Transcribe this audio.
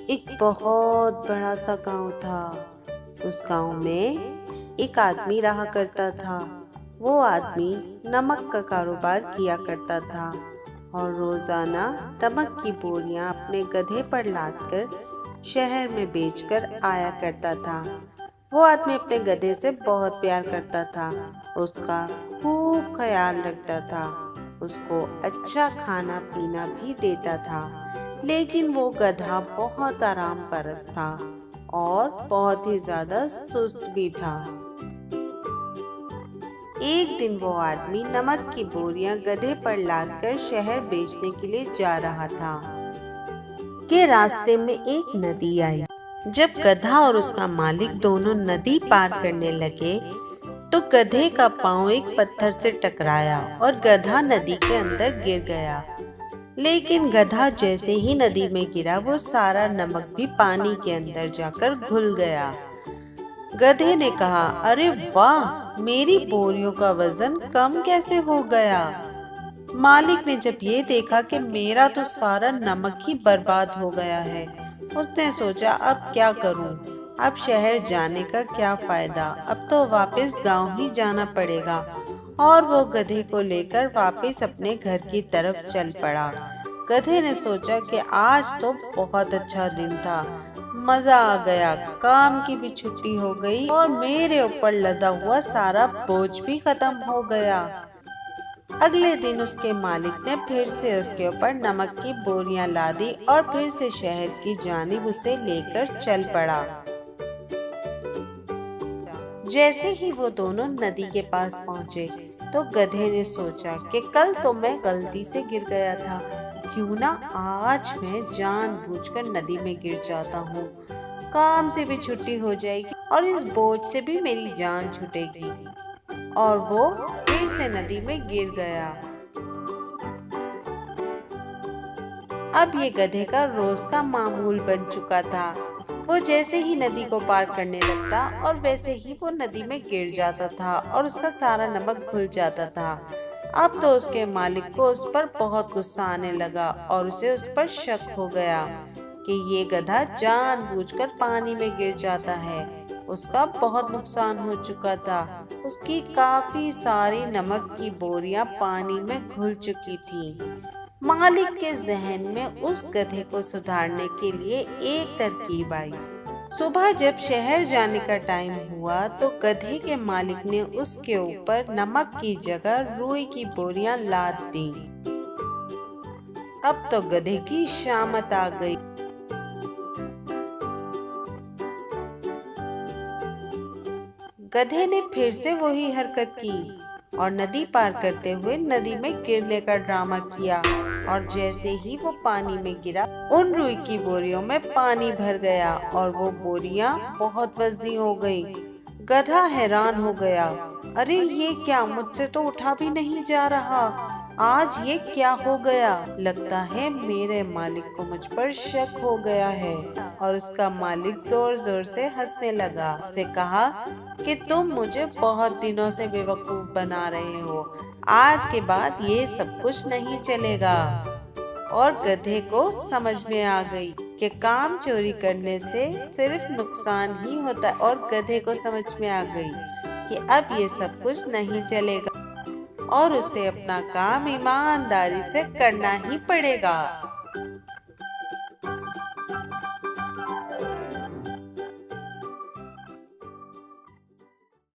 एक बहुत बड़ा सा गांव था। उस गांव में एक आदमी रहा करता था। वो आदमी नमक का कारोबार किया करता था और रोजाना नमक की बोरियां अपने गधे पर लादकर शहर में बेचकर आया करता था। वो आदमी अपने गधे से बहुत प्यार करता था, उसका खूब ख्याल रखता था, उसको अच्छा खाना पीना भी देता था। लेकिन वो गधा बहुत आराम परस्त था और बहुत ही ज्यादा सुस्त भी था। एक दिन वो आदमी नमक की बोरियां गधे पर लादकर शहर बेचने के लिए जा रहा था कि रास्ते में एक नदी आई। जब गधा और उसका मालिक दोनों नदी पार करने लगे तो गधे का पांव एक पत्थर से टकराया और गधा नदी के अंदर गिर गया। लेकिन गधा जैसे ही नदी में गिरा वो सारा नमक भी पानी के अंदर जाकर घुल गया। गधे ने कहा, अरे वाह, मेरी बोरियों का वजन कम कैसे हो गया। मालिक ने जब ये देखा कि मेरा तो सारा नमक ही बर्बाद हो गया है, उसने सोचा अब क्या करूं? अब शहर जाने का क्या फायदा, अब तो वापस गांव ही जाना पड़ेगा। और वो गधे को लेकर वापस अपने घर की तरफ चल पड़ा। गधे ने सोचा कि आज तो बहुत अच्छा दिन था, मजा आ गया, काम की भी छुट्टी हो गई और मेरे ऊपर लदा हुआ सारा बोझ भी खत्म हो गया। अगले दिन उसके मालिक ने फिर से उसके ऊपर नमक की बोरियां लादी और फिर से शहर की जानिब उसे लेकर चल पड़ा। जैसे ही वो दोनों नदी के पास पहुंचे तो गधे ने सोचा कि कल तो मैं गलती से गिर गया था, क्यों ना आज मैं जानबूझकर नदी में गिर जाता हूँ। काम से भी छुट्टी हो जाएगी और इस बोझ से भी मेरी जान छूटेगी। और वो फिर से नदी में गिर गया। अब ये गधे का रोज का मामूल बन चुका था। वो जैसे ही नदी को पार करने लगता और वैसे ही वो नदी में गिर जाता था और उसका सारा नमक घुल जाता था। अब तो उसके मालिक को उस पर बहुत गुस्सा आने लगा और उसे उस पर शक हो गया कि ये गधा जानबूझकर पानी में गिर जाता है। उसका बहुत नुकसान हो चुका था। उसकी काफी सारी नमक की बोरियां पानी में घुल चुकी थी। मालिक के जहन में उस गधे को सुधारने के लिए एक तरकीब आई। सुबह जब शहर जाने का टाइम हुआ तो गधे के मालिक ने उसके ऊपर नमक की जगह रुई की बोरियां लाद दी। अब तो गधे की शामत आ गई। गधे ने फिर से वही हरकत की और नदी पार करते हुए नदी में गिरने का ड्रामा किया। और जैसे ही वो पानी में गिरा उन रुई की बोरियों में पानी भर गया और वो बोरियां बहुत वजनी हो गई। गधा हैरान हो गया, अरे ये क्या, मुझसे तो उठा भी नहीं जा रहा, आज ये क्या हो गया। लगता है मेरे मालिक को मुझ पर शक हो गया है। और उसका मालिक जोर जोर से हंसने लगा। उससे कहा कि तुम मुझे बहुत दिनों से बेवकूफ बना रहे हो, आज के बाद ये सब कुछ नहीं चलेगा। और गधे को समझ में आ गई कि काम चोरी करने से सिर्फ नुकसान ही होता है और गधे को समझ में आ गई कि अब ये सब कुछ नहीं चलेगा और उसे अपना काम ईमानदारी से करना ही पड़ेगा।